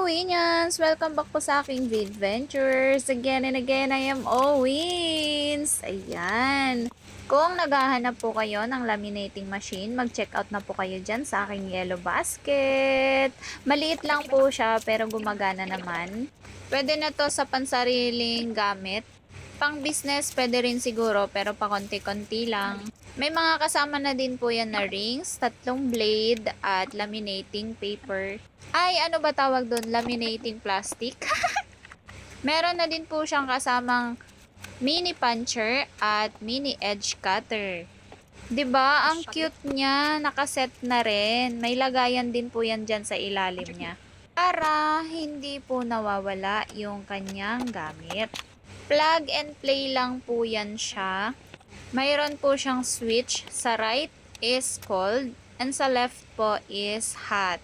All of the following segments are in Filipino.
Hello, Winians! Welcome back po sa aking Vidventures. Again and again, I am Owins. Ayan. Kung naghahanap po kayo ng laminating machine, mag-check out na po kayo dyan sa aking yellow basket. Maliit lang po siya, pero gumagana naman. Pwede na to sa pansariling gamit. Pang business, pwede rin siguro, pero pa konti-konti lang. May mga kasama na din po yan na rings, 3 blade, at laminating paper. Ay, ano ba tawag doon? Laminating plastic? Meron na din po siyang kasamang mini puncher at mini edge cutter. 'Di ba? Ang cute niya. Nakaset na rin. May lagayan din po yan dyan sa ilalim niya. Para hindi po nawawala yung kanyang gamit. Plug and play lang po yan siya. Mayroon po siyang switch. Sa right is cold and sa left po is hot.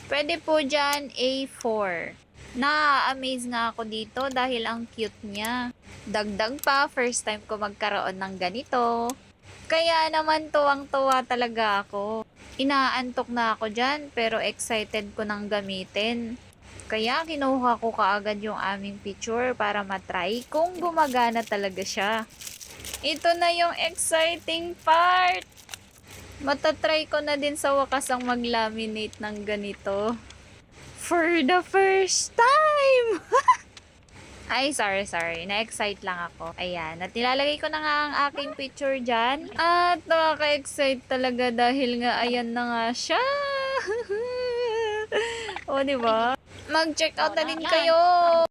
Pwede po dyan A4. Na-amaze nga ako dito dahil ang cute niya. Dagdag pa, first time ko magkaroon ng ganito. Kaya naman tuwang-tuwa talaga ako. Inaantok na ako dyan pero excited ko nang gamitin. Kaya kinuha ko kaagad yung aming picture para matry kung gumagana talaga siya. Ito na yung exciting part! Matatry ko na din sa wakas ang mag-laminate ng ganito. For the first time! Ay, sorry. Na-excite lang ako. Ayan. At nilalagay ko na nga ang aking picture dyan. At nakaka-excite talaga dahil nga ayan na nga siya. O, diba? Mag-check out na din kayo!